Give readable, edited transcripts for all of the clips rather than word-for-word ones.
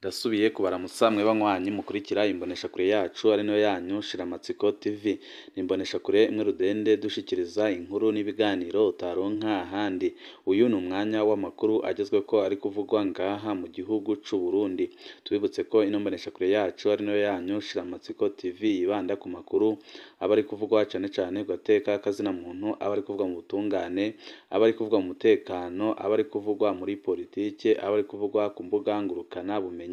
Ndasubiye kubaramutsa mwe banywanyi mukurikira imboneshakure yacu ari nayo yanyu Shiramatsiko TV. Ni imboneshakure imwe rudende dushikiriza inkuru n'ibiganiro utaronka ahandi. Uyu ni umwanya w'amakuru agezweko ari kuvugwa ngaha mu gihugu c'u Burundi. Tubibutse ko ino mboneshakure yacu ari nayo yanyu Shiramatsiko TV yibanda ku makuru aba ari kuvugwa cane cane ku gateka k'azina muntu, aba ari kuvugwa mu butungane, aba ari kuvugwa mu mutekano, aba ari kuvugwa muri politike, aba ari kuvugwa ku mbuga ngurukana bumenyi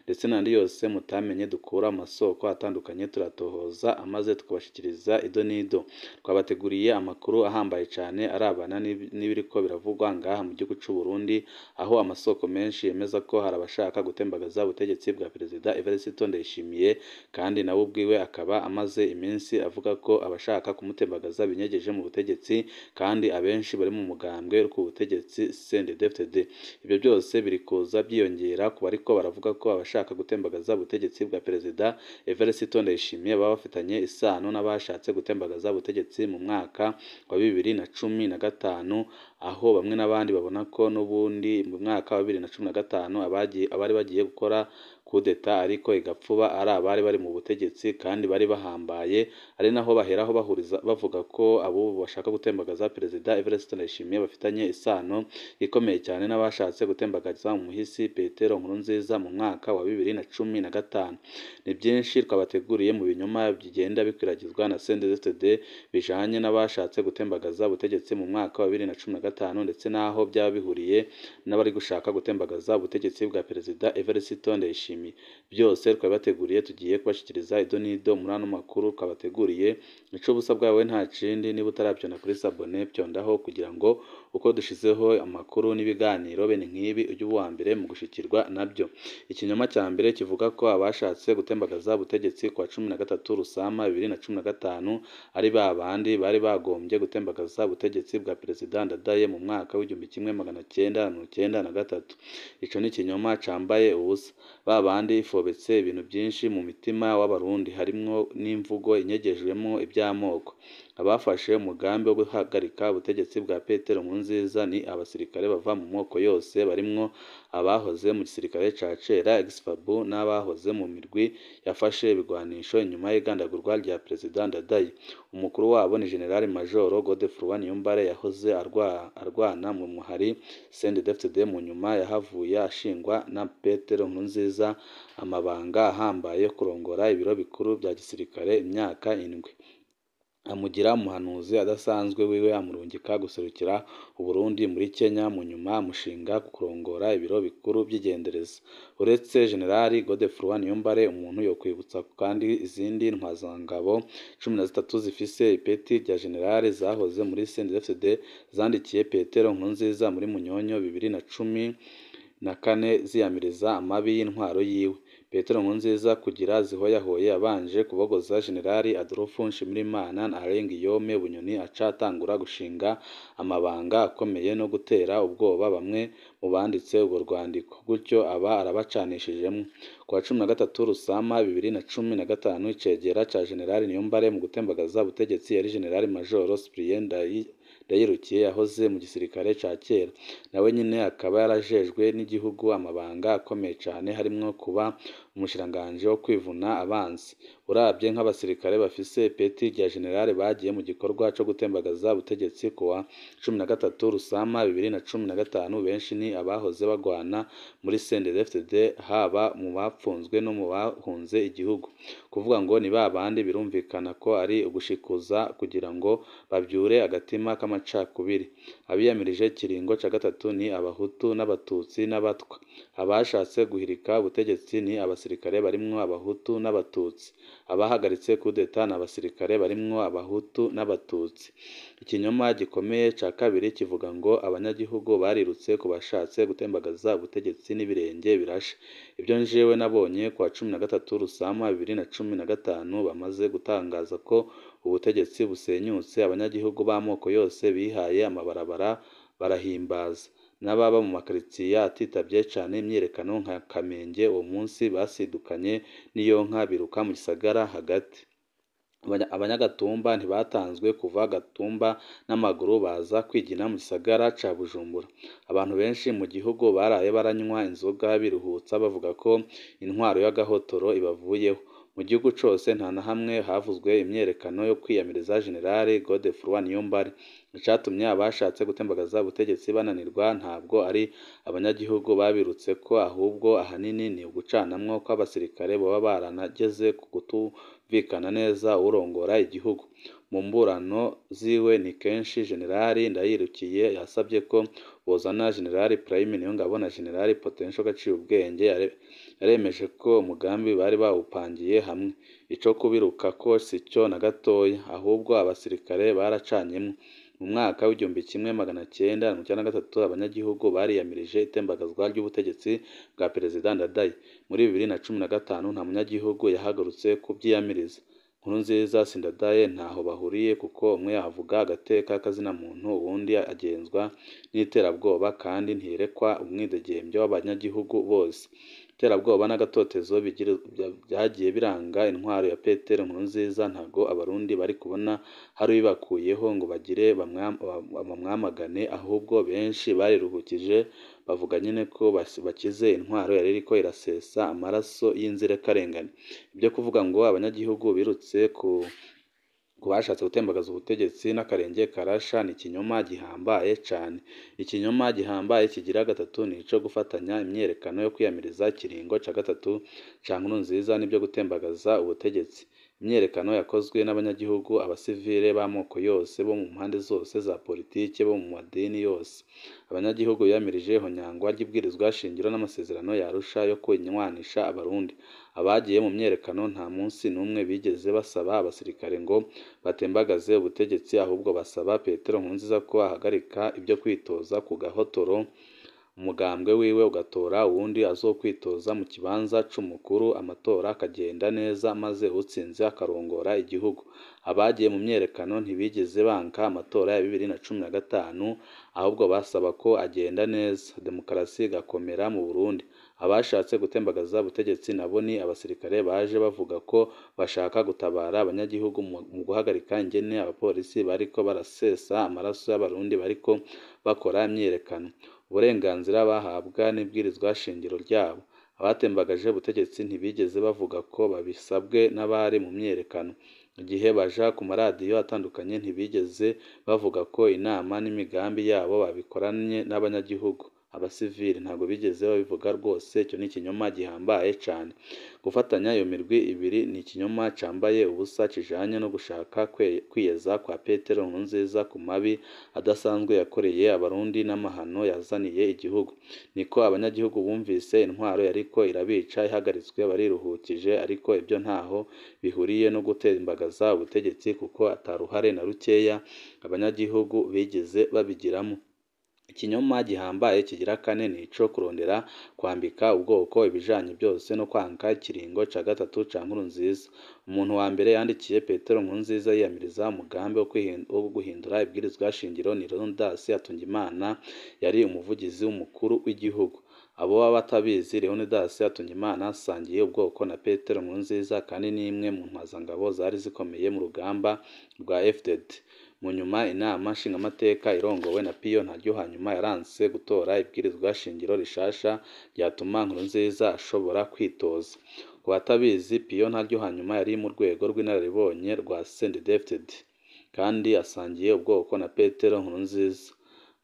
ndetse n'andi yose mutamenye dukura amasoko atandukanye turatohoza amaze tukabashikiriza ido n'ido. Twabateguriye amakuru ahambaye cane arabana n'ibiriko biravugwa ngaha mu gihugu c'u Burundi, aho amasoko menshi yemeza ko hari abashaka gutembagaza ubutegetsi bwa Perezida Evariste Ndayishimiye, kandi nawe ubwiwe akaba amaze iminsi avuga ko abashaka kumutembagaza binyegeje mu butegetsi, kandi abenshi bari mu mugambwe ku butegetsi CNDD-FDD. Ibyo byose biri kuza byiyongera ku bariko baravuga ko abashaka gutembagaza ubutegetsi bwa Perezida Evariste Ndayishimiye baba bafitanye isano n'abashatse gutembagaza ubutegetsi mu mwaka wa 2015, aho bamwe n'abandi babona ko n'ubundi mu mwaka wa 2015 abari bagiye gukora kudeta ariko igapfuba ari abari bari mu butegetsi kandi bari bahambaye, ari naho baheraho bahuriza bavuga ko abo bashaka gutembagaza Perezida Evariste Ndayishimiye bafitanye isano ikomeye cyane n'abashatse gutembagaza umuhisi Petero Nkurunziza mu mwaka wa 2015. Ni byinshi twabateguriye mu binyoma bigenda bikwiragizwa na CNDD-FDD bijanye n'abashatse gutembagaza ubutegetsi mu mwaka wa 2015, ndetse naho byaba bihuriye n'abari gushaka gutembagaza ubutegetsi bwa Perezida Evariste Ndayishimiye. Byose twabateguriye tugiye kubashikiriza ido n'ido muri ano makuru twabateguriye. Ico busa bwawe nta kindi, niba utaravyona kuri sabone pyondaho kugira ngo uko dushizeho amakuru n'ibiganiro bene nk'ibi ujye uwa mbere mu gushikirwa nabyo. Ikinyoma cya mbere kivuga ko abashatse gutembagaza ubutegetsi kwa 13 Rusama 2015 ari babandi bari bagombye gutembagaza ubutegetsi bwa Perezida Ndadaye mu mwaka w'1993. Ico ni ikinyoma cambaye ubusa. Babandi ifobetse ibintu byinshi mu mitima w'abarundi, harimwo n'imvugo inyegejwemo iby'amoko. Abafashe umugambi wo guhagarika ubutegetsi bwa Petero Nkurunziza ni abasirikare bava mu moko yose, barimwo abahoze mu gisirikare ca kera ex-FABU n'abahoze mu mirwi yafashe ibigwanisho inyuma y'igandagurwa rya Perezida Ndadaye. Umukuru wabo ni General Major Godefroid Niyombare yahoze arwana mu muhari CNDD-FDD, mu nyuma yahavuye ashingwa na Petero Nkurunziza amabanga ahambaye yo kurongora ibiro bikuru bya gisirikare imyaka 7. Amugira umuhanuzi adasanzwe wiwe amurungika guserukira Uburundi muri Kenya, mu nyuma amushinga kurongora ibiro bikuru by'igendereza. Uretse General Godefroid Niyombare, umuntu yo kwibutsa kandi izindi ntwazangabo 13 zifise ipeti rya general zahoze muri CNDD-FDD zandikiye Petero Nkurunziza muri Munyonyo 2014 ziyamiriza amabi y'intwaro yiwe. Petero Nkurunziza kugira zihoyahoye abanje kubogoza General Adolphe Nshimirimana na Alain Guillaume Bunyoni, aca atangura gushinga amabanga akomeye no gutera ubwoba bamwe mu banditse urwo rwandiko, gutyo aba arabacanishijemo. Ku wa 13 Rusama 2015 icegera ca General Niyombare mu gutembagaza ubutegetsi yari General Major Cyprien Ndayirukiye yahoze mu gisirikare ca kera. Nawe nyine akaba yarajejwe n'igihugu amabanga akomeye cane, harimwo kuba umushiranganje wo kwivuna abansi. Urabye nk'abasirikare bafise ipeti rya general bagiye mu gikorwa co gutembagaza ubutegetsi ku wa 13 Rusama 2015, benshi ni abahoze bagwana muri CNDD-FDD, haba mu bapfunzwe no mu bahunze igihugu. Kuvuga ngo ni babandi birumvikana ko ari ugushikuza kugira ngo babyure agatima k'amacakubiri. Abiyamirije kiringo ca gatatu ni abahutu n'abatutsi n'abatwa. Abashatse guhirika ubutegetsi ni abasirikare barimwo abahutu n'abatutsi. Abahagaritse kudeta n'abasirikare barimwo abahutu n'abatutsi. Ikinyoma gikomeye ca kabiri kivuga ngo abanyagihugu barirutse ku bashatse gutembagaza ubutegetsi n'ibirenge birashe. Ibyo njewe nabonye ku wa 13 Rusama 2015 bamaze gutangaza ko ubutegetsi busenyutse, abanyagihugu b'amoko yose bihaye amabarabara barahimbaza. N'ababa mu makaritsiye atitabye cane imyiyerekano nka Kamenge, uwo munsi basidukanye n'iyo nka biruka mu gisagara hagati. Abanyagatumba ntibatanzwe kuva Gatumba n'amaguru baza kwigina mu gisagara ca Bujumbura. Abantu benshi mu gihugu baraye baranywa inzoga biruhutsa bavuga ko intwaro y'agahotoro ibavuyeho. Mu gihugu cose nta na hamwe havuzwe imyiyerekano yo kwiyamiriza General Godefroid Niyombare. Icatumye abashatse gutembagaza ubutegetsi bananirwa ntabwo ari abanyagihugu babirutseko, ahubwo ahanini ni ugucanamwo kw'abasirikare boba baranageze ku kutumvikana neza uwurongora igihugu. Mu mburano ziwe ni kenshi General Ndayirukiye yasavye ko bozana General Prime Niyongabo na General Potential Gaciyubwenge. Yaremeje ko umugambi bari bawupangiye hamwe, ico kubirukako sico na gatoya, ahubwo abasirikare baracanyemwo. Mu mwaka w'1993 abanyagihugu bariyamirije itembagazwa ry'ubutegetsi bwa Perezida Ndadaye. Muri 2015 nta munyagihugu yahagurutse kuvyiyamiriza. Nkurunziza si Ndadaye ntaho bahuriye, kuko umwe avuga agateka k'azina muntu, uwundi agenzwa n'iterabwoba kandi ntirekwa umwidegemvyo w'abanyagihugu bose. Iterabwoba n'agatotezo vyagiye biranga intwaro ya Petero Nkurunziza ntabwo abarundi bari kubona hari ubibakuyeho ngo bagire bamwamagane, ahubwo benshi bariruhukije bavuga nyene ko bakize intwaro yari iriko irasesa amaraso y'inzirakarengane. Ibyo kuvuga ngo abanyagihugu birutse ku bashatse gutembagaza ubutegetsi n'akarenge karasha ni ikinyoma gihambaye cane. Ikinyoma gihambaye kigira gatatu ni ico gufatanya imyiyerekano yo kwiyamiriza ikiringo ca gatatu ca Nkurunziza n'ibyo gutembagaza ubutegetsi. Imyiyerekano yakozwe n'abanyagihugu, abasivile b'amoko yose bo mu mpande zose za politike, bo mu madini yose. Abanyagihugu biyamirije ihonyangwa ry'ibwirizwa shingiro n'amasezerano ya Arusha yo kunywanisha abarundi. Abagiye mu myiyerekano nta munsi n'umwe bigeze basaba abasirikare ngo batembagaze ubutegetsi, ahubwo basaba Petero Nkurunziza ko ahagarika ibyo kwitoza ku gahotoro, umugambwe wiwe ugatora uwundi azokwitoza mu kibanza c'umukuru, amatora akagenda neza maze utsinze akarongora igihugu. Abagiye mu myiyerekano ntibigeze banka amatora ya 2015, ahubwo basaba ko agenda neza, demokarasi igakomera mu Burundi. Abashatse gutembagaza ubutegetsi nabo ni abasirikare baje bavuga ko bashaka gutabara abanyagihugu mu guhagarika ingene abapolisi bariko barasesa amaraso y'abarundi bariko bakora imyiyerekano. Uburenganzira bahabwa n'ibwirizwa shingiro ryabo. Abatembagaje ubutegetsi ntibigeze bavuga ko babisabwe n'abari mu myiyerekano. Igihe baja ku maradiyo atandukanye ntibigeze bavuga ko inama n'imigambi yabo babikoranye n'abanyagihugu. Abasivili ntabwo bigeze babivuga rwose. Icyo ni ikinyoma gihambaye cane. Gufatanya iyo mirwi ibiri ni ikinyoma cambaye ubusa kijanye no gushaka kwiyeza kwa Petero Nkurunziza ku mabi adasanzwe yakoreye abarundi n'amahano yazaniye igihugu. Niko abanyagihugu bumvise intwaro yariko irabica ihagaritswe bariruhukije, ariko ibyo ntaho bihuriye no gutembagaza ubutegetsi, kuko ataruhare na rukeya abanyagihugu bigeze babigiramo. Ikinyoma gihambaye kigira kane ni ico kurondera kwambika ubwoko ibijanye byose no kwanka ikiringo ca gatatu ca Nkurunziza. Umuntu wa mbere yandikiye Petero Nkurunziza yiyamiriza umugambi wo guhindura ibwirizwa shingiro ni Leonidas Hatungimana, yari umuvugizi w'umukuru w'igihugu. Abo baba batabizi, Leonidas Hatungimana asangiye ubwoko na Petero Nkurunziza kandi ni imwe mu ntwazangabo zari zikomeye mu rugamba rwa FDD. Mu nyuma inama nshingamateka irongowe na Piyo Ntaryohanyuma yaranse gutora ibwirizwa shingiro rishasha ryatuma Nkurunziza ashobora kwitoza. Ku batabizi, Piyo Ntaryohanyuma yari mu rwego rw'inararibonye rwa CNDD-FDD kandi asangiye ubwoko na Petero Nkurunziza.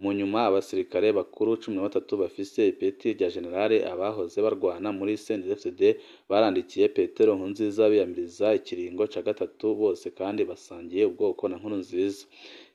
Mu nyuma abasirikare bakuru 13 bafise ipeti rya generale abahoze barwana muri CNDD-FDD barandikiye Petero Nkurunziza biyamiriza ikiringo ca gatatu, bose kandi basangiye ubwoko na Nkurunziza.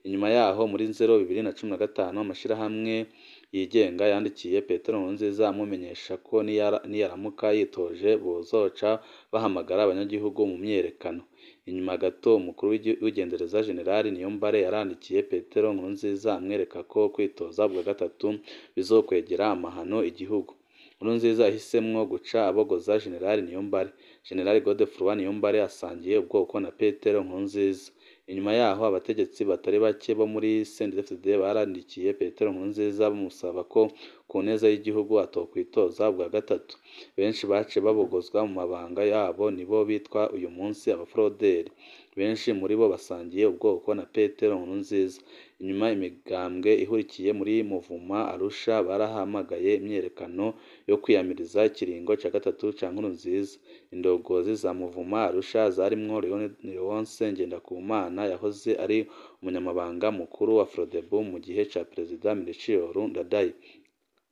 Inyuma yaho muri 2015 amashirahamwe yigenga yandikiye Petero Nkurunziza amumenyesha ko niyaramuka yitoje bozoca bahamagara abanyagihugu mu myiyerekano. Inyuma gato umukuru w'igendereza General Niyombare yarandikiye Petero Nkurunziza amwereka ko kwitoza bwa gatatu bizokwegera amahano igihugu. Nkurunziza yahisemwo guca abogoza General Niyombare. General Godefroid Niyombare asangiye ubwoko na Petero Nkurunziza. Inyuma yaho abategetsi batari bake bo muri CNDD-FDD barandikiye Petero Nkurunziza bamusaba ko ku neza y'igihugu atokwitoza bwa gatatu. Benshi bace babogozwa mu mabanga yabo, nibo bitwa uyu munsi abafroderi. benshi muri bo basangiye ubwoko na Petero Nkurunziza. Inyuma imigambwe ihurikiye muri Muvuma Arusha barahamagaye imyiyerekano yo kwiyamiriza ikiringo ca gatatu ca Nkurunziza. Indongozi za Muvuma Arusha zarimwo Leonce Ngendakumana yahoze ari umunyamabanga mukuru wa Frodebu mu gihe ca Perezida Melchior Ndadaye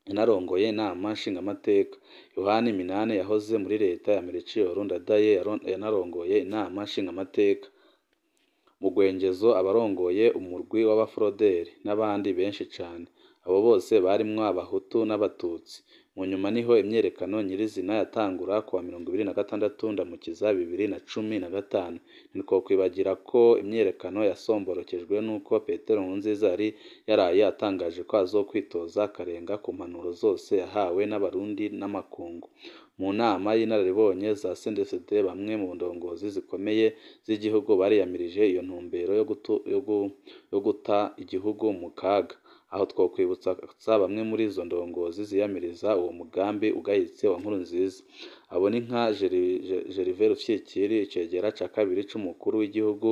yanarongoye inama nshingamateka. Yohani Minani yahoze muri leta ya Melchior Ndadaye yanarongoye inama nshingamateka. Mu Rwengezo abarongoye umurwi w'abaforoderi n'abandi benshi cane. Abo bose barimwo abahutu n'abatutsi. Mu nyuma niho imyiyerekano nyirizina yatangura kuwa 26 Ndamukiza 2015. Ntitwokwibagira ko imyiyerekano yasomborokejwe n'uko Petero Nkurunziza yari yaraye atangaje ko azokwitoza akarenga ku mpanuro zose yahawe n'abarundi n'amakungu. Mu nama y'inararibonye za CNDD-FDD bamwe mu ndongozi zikomeye z'igihugu bariyamirije iyo ntumbero yo guta igihugu mu kaga. Aho twokwibutsa bamwe muri izo ndongozi ziyamiriza uwo mugambi ugayitse wa Nkurunziza. Abo ni nka Gervais Rufyikiri icegera ca kabiri c'umukuru w'igihugu,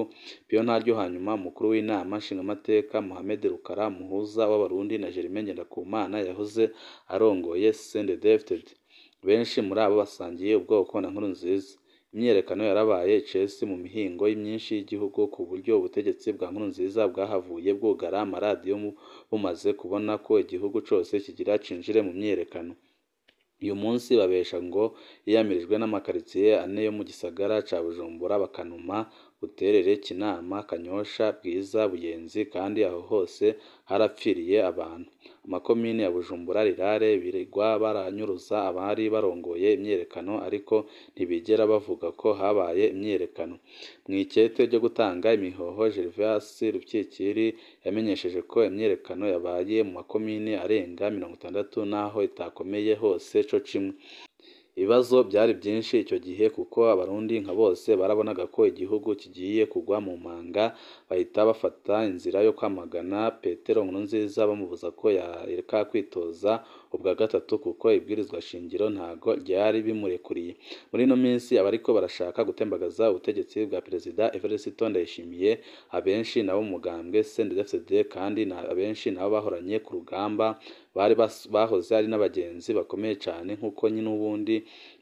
Pio Ntaryohanyuma umukuru w'inama nshingamateka, Mohamed Rukara muhuza w'abarundi na Germain Ngendakumana yahoze arongoye CNDD-FDD. Benshi muri abo basangiye ubwoko na Nkurunziza. Imyiyerekano yarabaye icesi mu mihingo myinshi y'igihugu ku buryo ubutegetsi bwa Nkurunziza bwahavuye bwugara amaradiyo bumaze kubona ko igihugu cose kigira cinjire mu myiyerekano. Uyu munsi babesha ngo yiyamirijwe n'amakaritsiye ane yo mu gisagara ca Bujumbura bakanuma Buterere, Kinama, Kanyosha, Bwiza, Buyenzi kandi aho hose harapfiriye abantu. Amakomine ya Bujumbura, Rirare birirwa baranyuruza abari barongoye imyiyerekano ariko ntibigera bavuga ko habaye imyiyerekano. Mw'ikete ryo gutanga imihoho Gervais Rufyikiri yamenyesheje ko imyiyerekano yabaye mu makomine arenga 60 naho itakomeye hose co kimwe. Ibibazo byari byinshi icyo gihe kuko abarundi nka bose barabonaga ko igihugu kigiye kugwa mu manga, bahita bafata inzira yo kwamagana Petero Nkurunziza bamubuza ko yareka kwitoza ubwa gatatu kuko ibwirizwa shingiro ntago ryari bimurekuriye. Muri ino minsi abariko barashaka gutembagaza ubutegetsi bwa Perezida Evariste Ndayishimiye abenshi nabo mu mugambwe CNDD-FDD kandi abenshi nabo bahoranye ku rugamba bahoze ari n'abagenzi bakomeye cyane nk'uko nyine ubundi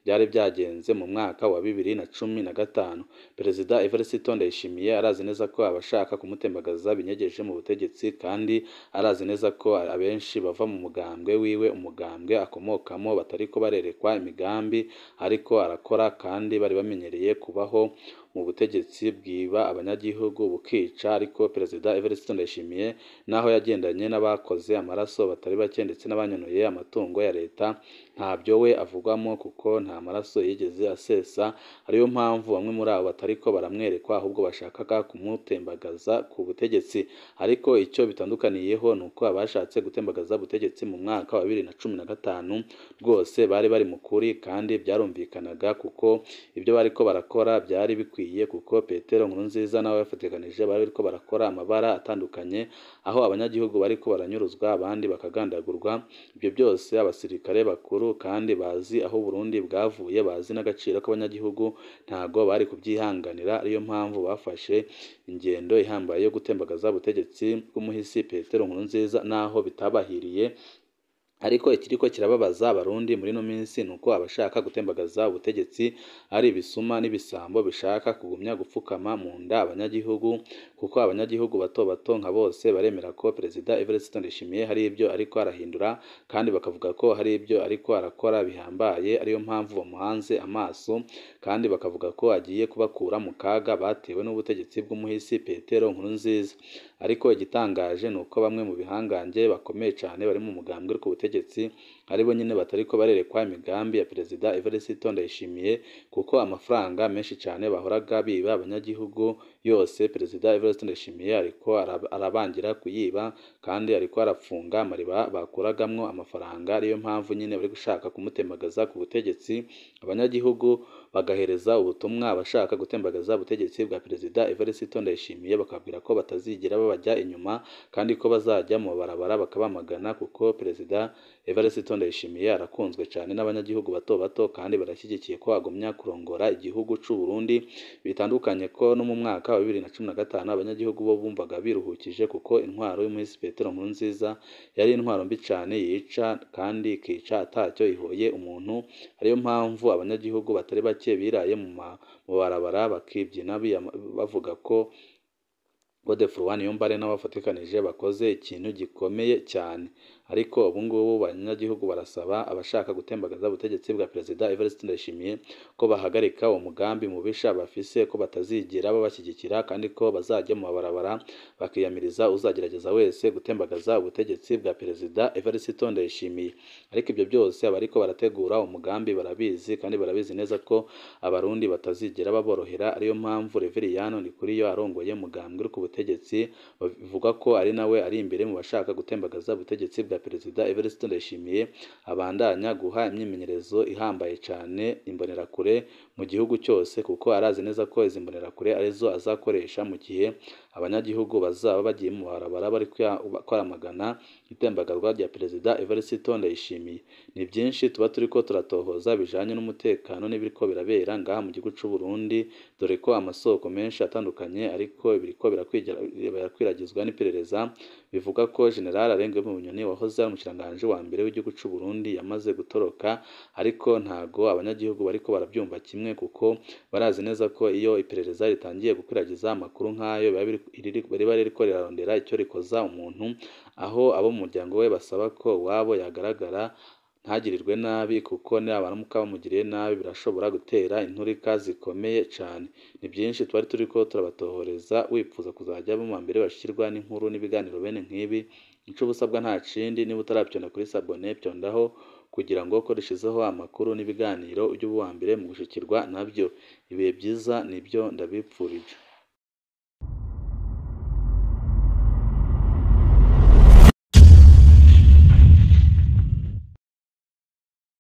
byari byagenze mu mwaka wa 2015. Perezida Evariste Ndayishimiye arazi neza ko abashaka kumutembagaza binyegeje mu butegetsi kandi arazi neza ko abenshi bava mu mugambwe wiwe, umugambwe akomokamo batariko barerekwa imigambi ariko arakora kandi bari bamenyereye kubaho mu butegetsi bwiba abanyagihugu bukica. Ariko Perezida Evariste Ndayishimiye naho yagendanye n'abakoze amaraso batari bake ndetse n'abanyonoye amatungo ya leta, ntabyo we avugwamo kuko nta maraso yigeze asesa. Ariyo mpamvu bamwe muri abo batariko baramwerekwa ahubwo bashakaga kumutembagaza ku butegetsi. Ariko icyo bitandukaniyeho nuko abashatse gutembagaza ubutegetsi mu mwaka wa 2015 rwose bari bari mu kuri kandi byarumvikanaga kuko ibyo bariko barakora byari bikwiye kuko Petero Nkurunziza nawe yafateganije bariko barakora amabara atandukanye aho abanyagihugu bariko baranyuruzwa abandi bakagandagurwa. Ibyo byose abasirikare bakuru kandi bazi aho Burundi bwavuye, bazi n'agaciro k'abanyagihugu, ntago bari kubyihanganira. Ariyo mpamvu bafashe ingendo ihambaye yo gutembagaza ubutegetsi bw'umuhisi Petero Nkurunziza naho bitabahiriye. Ariko ikiriko kirababaza abarundi muri no minsi nuko abashaka gutembagaza ubutegetsi ari ibisuma n'ibisambo bishaka kugumya gupfukama mu nda abanyagihugu, kuko abanyagihugu bato bato nka bose baremera ko Perezida Evariste Ndayishimiye hari ibyo ariko arahindura kandi bakavuga ko hari ibyo ariko arakora bihambaye. Ariyo mpamvu bamuhanze amaso kandi bakavuga ko agiye kubakura mu kaga batewe n'ubutegetsi bw'umuhisi Petero Nkurunziza. Ariko igitangaje nuko bamwe mu bihangange bakomeye cyane bari mu mugambwe ku butegetsi aribo nyine batariko barerekwa imigambi ya Perezida Evariste Ndayishimiye, kuko amafaranga menshi cyane bahoraga biba abanyagihugu yose Perezida Evariste Ndayishimiye ariko arabangira kuyiba kandi ariko arapfunga amariba bakuragamwo amafaranga. Ariyo mpamvu nyine bari gushaka kumutembagaza ku butegetsi, abanyagihugu bagahereza ubutumwa abashaka gutembagaza ubutegetsi bwa Perezida Evariste Ndayishimiye bakabwira ko batazigera babajya inyuma kandi ko bazajya mu barabara bakabamagana kuko Perezida Evariste Ndayishimiye arakunzwe cyane n'abanyagihugu bato bato kandi barashyigikiye ko agumya kurongora igihugu c'u Burundi, bitandukanye ko no mu mwaka wa 2015 abanyagihugu bo bumvaga biruhukije kuko intwaro y'umuhisi Petero Nkurunziza yari intwaro mbi cyane yica kandi ikica atacyo ihoye umuntu. Ariyo mpamvu abanyagihugu batari bake biraye mu barabara bakibyina bavuga ko Godefroid Niyombare n'abafatikanije bakoze ikintu gikomeye cyane. Ariko ubu ngubu abanyagihugu barasaba abashaka gutembagaza ubutegetsi bwa Perezida Evariste Ndayishimiye ko bahagarika uwo mugambi mubisha bafise, ko batazigera babashyigikira kandi ko bazajya mu mabarabara bakiyamiriza uzagerageza wese gutembagaza ubutegetsi bwa Perezida Evariste Ndayishimiye. Ariko ibyo byose abariko barategura umugambi barabizi kandi barabizi neza ko abarundi batazigera baborohera. Ariyo mpamvu Reveriyano Ndikuriyo arongoye umugambwe uri ku butegetsi bavuga ko ari nawe ari imbere mu bashaka gutembagaza ubutegetsi bwa Perezida Evariste Ndayishimiye, abandanya guha imyimenyerezo ihambaye cyane imbonerakure mu gihugu cyose, kuko arazi neza ko izi mbonerakure arizo azakoresha mu gihe abanyagihugu bazaba bagiye mu barabara bari kwaramagana itembagazwa rya Perezida Evariste Ndayishimiye. Ni byinshi tuba turiko turatohoza bijanye n'umutekano n'ibiriko birabera ngaha mu gihugu c'u Burundi, dore ko amasoko menshi atandukanye ariko biriko birakwiragizwa n'iperereza bivuga ko General Arenga Bunyoni wahoze ari umushikiranganji wa mbere w'igihugu c'u Burundi yamaze gutoroka, ariko ntago abanyagihugu bariko barabyumva kimwe, kuko barazi neza ko iyo iperereza ritangiye gukwiragiza amakuru nk'ayo riba ririko rirarondera icyo rikoza umuntu, aho abo mu muryango we basaba ko wabo yagaragara ntagirirwe nabi, kuko nabaramuka bamugiriye nabi birashobora gutera inturika zikomeye cyane. Ni byinshi twari turiko turabatohoreza, wipfuza kuzajya mu mbere bashikirwa n'inkuru n'ibiganiro bene nk'ibi. Ico busabwa nta kindi, niba utarabyonda kuri sabone byondaho kugira ngo koreshezeho amakuru n'ibiganiro ujye uba uwa mbere mu gushikirwa nabyo. Ibihe byiza nibyo ndabipfurije.